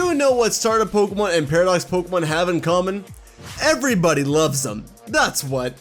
you know what starter Pokemon and Paradox Pokemon have in common? Everybody loves them, that's what.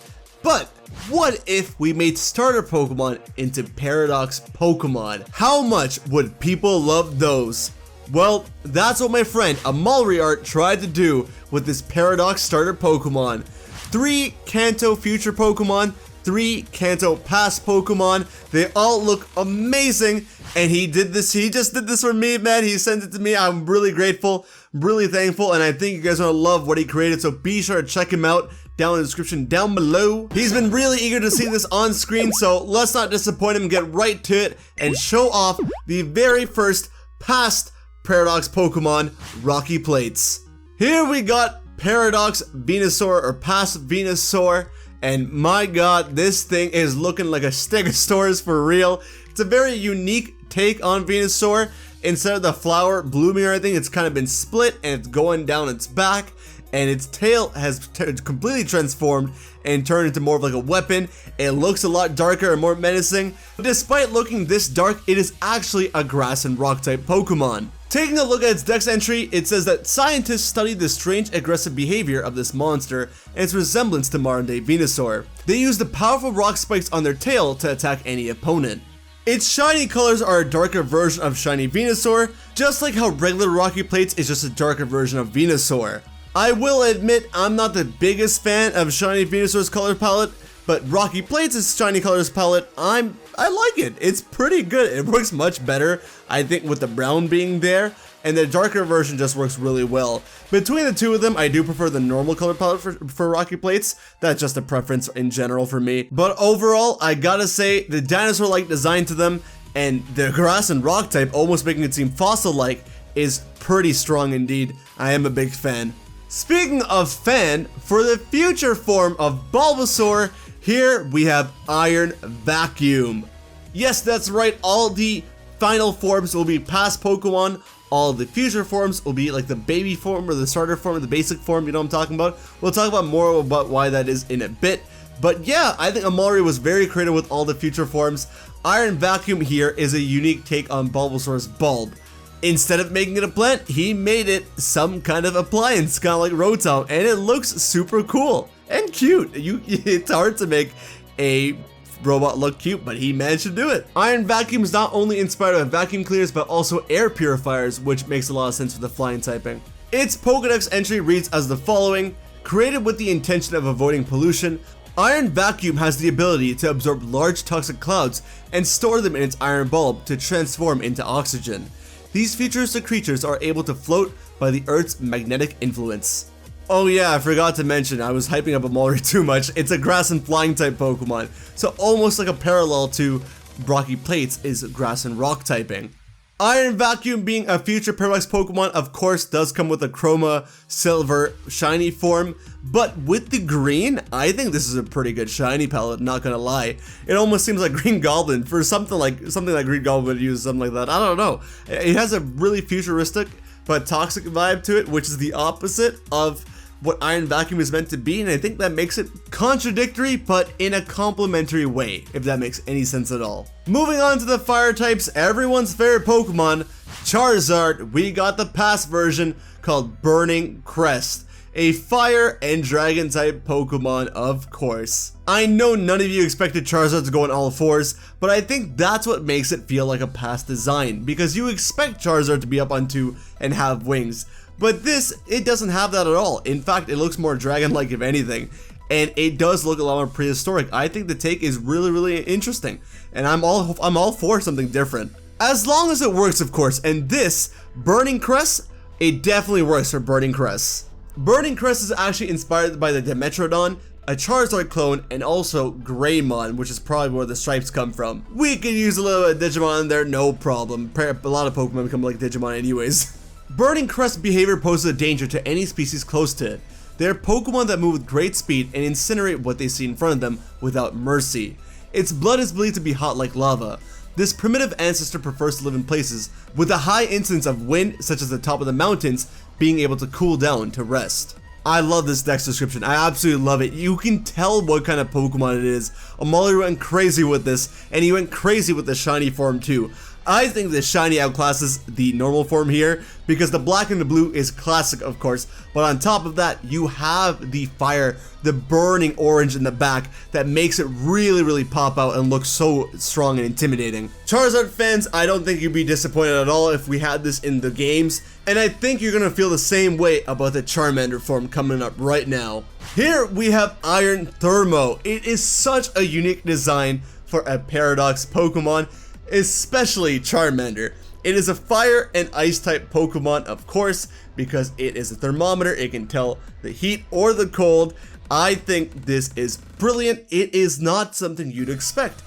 But what if we made starter Pokemon into Paradox Pokemon? How much would people love those? Well, that's what my friend Amalriart tried to do with this Paradox starter Pokemon. 3 Kanto future Pokemon, 3 Kanto past Pokemon, they all look amazing, and he just did this for me, man. He sent it to me. I'm really grateful, really thankful, and I think you guys are gonna love what he created, so be sure to check him out down in the description down below. He's been really eager to see this on screen, so let's not disappoint him, get right to it, and show off the very first past Paradox Pokemon, Rocky Plates. Here we got Paradox Venusaur, or past Venusaur, and my god, this thing is looking like a Stegosaurus for real. It's a very unique take on Venusaur. Instead of the flower blooming or anything, it's kind of been split and it's going down its back, and its tail has completely transformed and turned into more of like a weapon. It looks a lot darker and more menacing. But despite looking this dark, it is actually a grass and rock type Pokemon. Taking a look at its dex entry, it says that scientists studied the strange aggressive behavior of this monster and its resemblance to modern day Venusaur. They used the powerful rock spikes on their tail to attack any opponent. Its shiny colors are a darker version of shiny Venusaur, just like how regular Rocky Plates is just a darker version of Venusaur. I will admit I'm not the biggest fan of shiny Venusaur's color palette, but Rocky Plates' shiny colors palette, I like it. It's pretty good. It works much better, I think, with the brown being there, and the darker version just works really well. Between the two of them, I do prefer the normal color palette for Rocky Plates. That's just a preference in general for me. But overall, I gotta say, the dinosaur-like design to them, and the grass and rock type almost making it seem fossil-like, is pretty strong indeed. I am a big fan. Speaking of fan, for the future form of Bulbasaur, here we have Iron Vacuum. Yes, that's right, all the final forms will be past Pokemon. All the future forms will be like the baby form or the starter form or the basic form, you know what I'm talking about? We'll talk about more about why that is in a bit. But yeah, I think Amalriart was very creative with all the future forms. Iron Vacuum here is a unique take on Bulbasaur's bulb. Instead of making it a plant, he made it some kind of appliance, kind of like Rotom, and it looks super cool and cute. It's hard to make a robot look cute, but he managed to do it. Iron Vacuum is not only inspired by vacuum cleaners, but also air purifiers, which makes a lot of sense with the flying typing. Its Pokedex entry reads as the following: created with the intention of avoiding pollution, Iron Vacuum has the ability to absorb large toxic clouds and store them in its iron bulb to transform into oxygen. These futuristic creatures are able to float by the Earth's magnetic influence. Oh yeah, I forgot to mention, I was hyping up Amalriart too much. It's a grass and flying type Pokemon, so almost like a parallel to Rocky Plates is grass and rock typing. Iron Vacuum, being a future Paradox Pokemon, of course does come with a Chroma Silver shiny form, but with the green, I think this is a pretty good shiny palette, not gonna lie. It almost seems like Green Goblin, for something like Green Goblin would use, something like that. I don't know. It has a really futuristic but toxic vibe to it, which is the opposite of what Iron Vacuum is meant to be, and I think that makes it contradictory, but in a complimentary way, if that makes any sense at all. Moving on to the fire types, everyone's favorite Pokemon, Charizard. We got the past version called Burning Crest, a fire and dragon type Pokemon, of course. I know none of you expected Charizard to go on all fours, but I think that's what makes it feel like a past design, because you expect Charizard to be up on 2 and have wings. But this, it doesn't have that at all. In fact, it looks more dragon-like if anything. And it does look a lot more prehistoric. I think the take is really, really interesting. And I'm all for something different. As long as it works, of course. And this, Burning Crest, it definitely works for Burning Crest. Burning Crest is actually inspired by the Dimetrodon, a Charizard clone, and also Greymon, which is probably where the stripes come from. We could use a little bit of Digimon in there, no problem. A lot of Pokemon become like Digimon anyways. Burning Crest behavior poses a danger to any species close to it. They are Pokemon that move with great speed and incinerate what they see in front of them without mercy. Its blood is believed to be hot like lava. This primitive ancestor prefers to live in places with a high incidence of wind, such as the top of the mountains, being able to cool down to rest. I love this dex description. I absolutely love it. You can tell what kind of Pokemon it is. Amalriart went crazy with this, and he went crazy with the shiny form too. I think the shiny outclasses the normal form here because the black and the blue is classic, of course, but on top of that, you have the fire, the burning orange in the back that makes it really pop out and look so strong and intimidating. Charizard fans, I don't think you'd be disappointed at all if we had this in the games, and I think you're gonna feel the same way about the Charmander form coming up right now. Here we have Iron Thermo. It is such a unique design for a Paradox Pokemon, especially Charmander. It is a fire and ice type Pokemon, of course, because it is a thermometer. It can tell the heat or the cold. I think this is brilliant. It is not something you'd expect.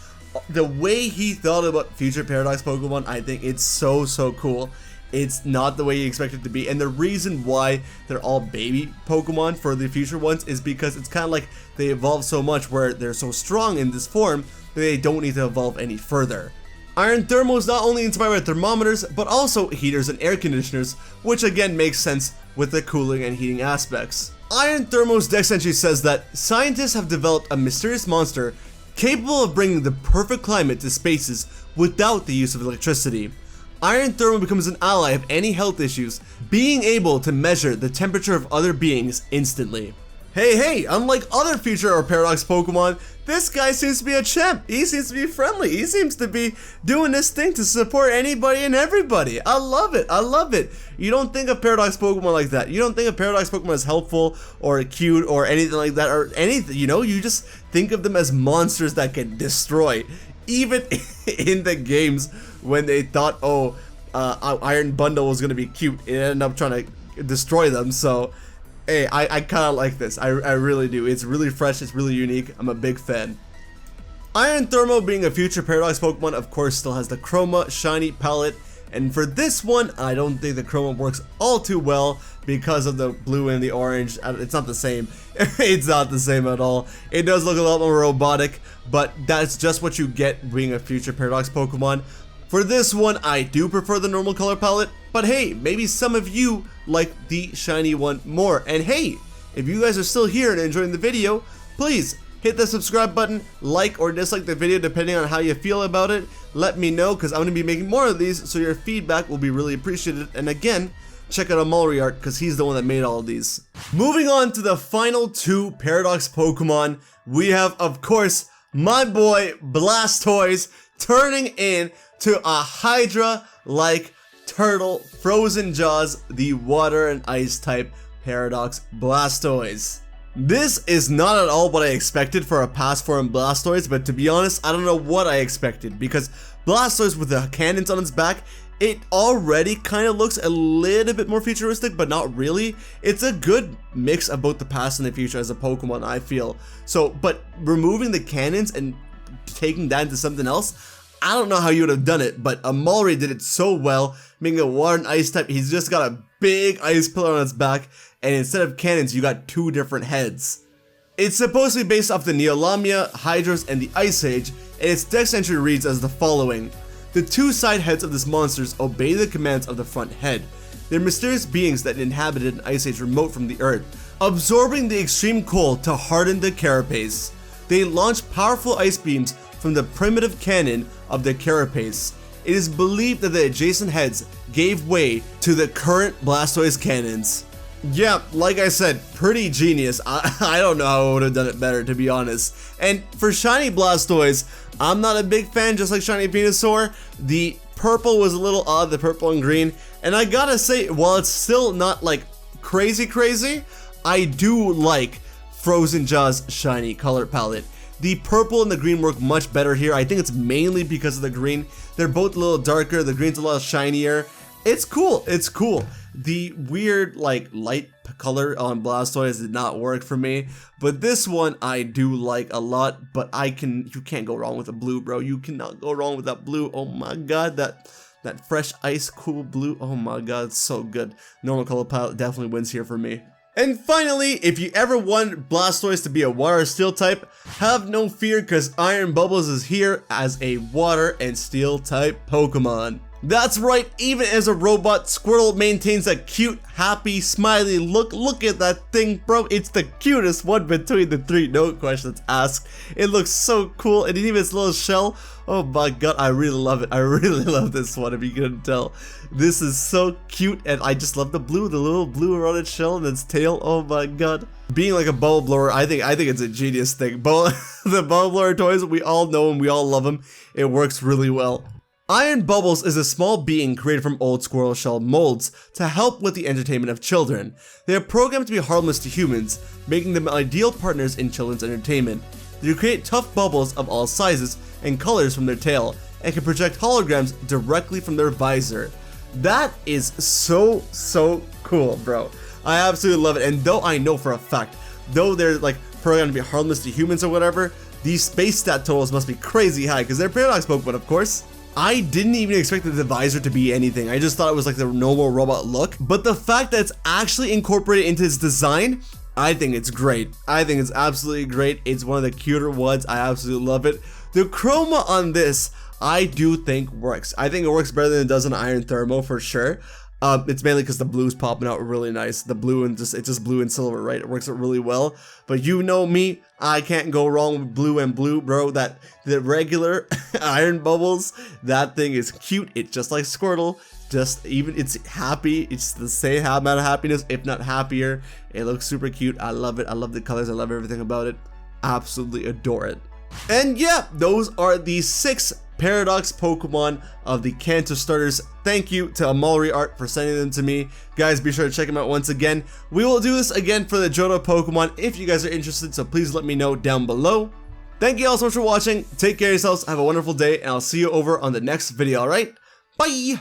The way he thought about future Paradox Pokemon, I think it's so cool. It's not the way you expect it to be, and the reason why they're all baby Pokemon for the future ones is because it's kind of like they evolve so much where they're so strong in this form that they don't need to evolve any further. Iron Thermo is not only inspired by thermometers, but also heaters and air conditioners, which again makes sense with the cooling and heating aspects. Iron Thermo's dex entry says that scientists have developed a mysterious monster capable of bringing the perfect climate to spaces without the use of electricity. Iron Thermo becomes an ally of any health issues, being able to measure the temperature of other beings instantly. Hey, unlike other future or Paradox Pokemon, this guy seems to be a champ. He seems to be friendly. He seems to be doing this thing to support anybody and everybody. I love it. You don't think of Paradox Pokemon like that. You don't think of Paradox Pokemon as helpful or cute or anything like that or anything, you know? You just think of them as monsters that can destroy. Even in the games when they thought, Iron Bundle was gonna be cute, it ended up trying to destroy them, so... Hey, I kind of like this. I really do. It's really fresh. It's really unique. I'm a big fan. Iron Thermo, being a future Paradox Pokemon, of course, still has the Chroma Shiny palette. And for this one, I don't think the Chroma works all too well because of the blue and the orange. It's not the same. It's not the same at all. It does look a lot more robotic, but that's just what you get being a future Paradox Pokemon. For this one, I do prefer the normal color palette, but hey, maybe some of you like the shiny one more. And hey, if you guys are still here and enjoying the video, please hit the subscribe button, like or dislike the video depending on how you feel about it. Let me know, because I'm going to be making more of these, so your feedback will be really appreciated. And again, check out Amolri art, because he's the one that made all of these. Moving on to the final two Paradox Pokemon, we have, of course, my boy Blastoise turning in to a Hydra-like turtle, Frozen Jaws, the water and ice type Paradox Blastoise. This is not at all what I expected for a past form Blastoise, but to be honest, I don't know what I expected, because Blastoise with the cannons on its back, it already kind of looks a little bit more futuristic, but not really. It's a good mix of both the past and the future as a Pokemon, I feel. So, but removing the cannons and taking that into something else, I don't know how you would have done it, but Amolri did it so well, making a water and ice type. He's just got a big ice pillar on its back, and instead of cannons, you got two different heads. It's supposed to be based off the Neolamia, Hydros, and the Ice Age, and its dex entry reads as the following. The two side heads of this monsters obey the commands of the front head. They're mysterious beings that inhabited an Ice Age remote from the Earth, absorbing the extreme cold to harden the carapace. They launch powerful ice beams from the primitive cannon of the carapace. It is believed that the adjacent heads gave way to the current Blastoise cannons. Yeah, like I said, pretty genius. I don't know how I would have done it better, to be honest. And for Shiny Blastoise, I'm not a big fan, just like Shiny Venusaur. The purple was a little odd, the purple and green. And I gotta say, while it's still not like crazy, I do like Frozen Jaws Shiny color palette. The purple and the green work much better here. I think it's mainly because of the green. They're both a little darker. The green's a little shinier. It's cool. It's cool. The weird like light color on Blastoise did not work for me, but this one I do like a lot. But you can't go wrong with a blue, bro. You cannot go wrong with that blue. Oh my god, that fresh ice cool blue. Oh my god, it's so good. Normal color palette definitely wins here for me. And finally, if you ever want Blastoise to be a water steel type, have no fear, because Iron Bubbles is here as a water and steel type Pokemon. That's right, even as a robot, Squirtle maintains a cute, happy, smiley look. Look at that thing, bro. It's the cutest one between the 3 no questions asked. It looks so cool, and even its little shell. Oh my god, I really love it. I really love this one, if you couldn't tell. This is so cute, and I just love the little blue around its shell and its tail. Oh my god. Being like a bubble blower, I think it's a genius thing. The bubble blower toys, we all know them, we all love them. It works really well. Iron Bubbles is a small being created from old Squirtle shell molds to help with the entertainment of children. They are programmed to be harmless to humans, making them ideal partners in children's entertainment. They create tough bubbles of all sizes and colors from their tail, and can project holograms directly from their visor. That is so cool, bro. I absolutely love it, and though I know for a fact, though they're like programmed to be harmless to humans or whatever, these space stat totals must be crazy high, because they're Paradox Pokemon, of course. I didn't even expect the visor to be anything. I just thought it was like the normal robot look. But the fact that it's actually incorporated into its design, I think it's great. I think it's absolutely great. It's one of the cuter ones. I absolutely love it. The chroma on this, I do think works. I think it works better than it does on Iron Thermo for sure. It's mainly because the blue's popping out really nice. The blue and it's just blue and silver, right? It works out really well. But you know me, I can't go wrong with blue and blue, bro. The regular Iron Bubbles, that thing is cute. It's just like Squirtle. It's happy. It's the same amount of happiness, if not happier. It looks super cute. I love it. I love the colors. I love everything about it. Absolutely adore it. And yeah, those are the 6 Paradox Pokemon of the Kanto starters. Thank you to Amalri Art for sending them to me. Guys, be sure to check them out once again. We will do this again for the Johto Pokemon if you guys are interested, so please let me know down below. Thank you all so much for watching. Take care of yourselves. Have a wonderful day, and I'll see you over on the next video, alright? Bye!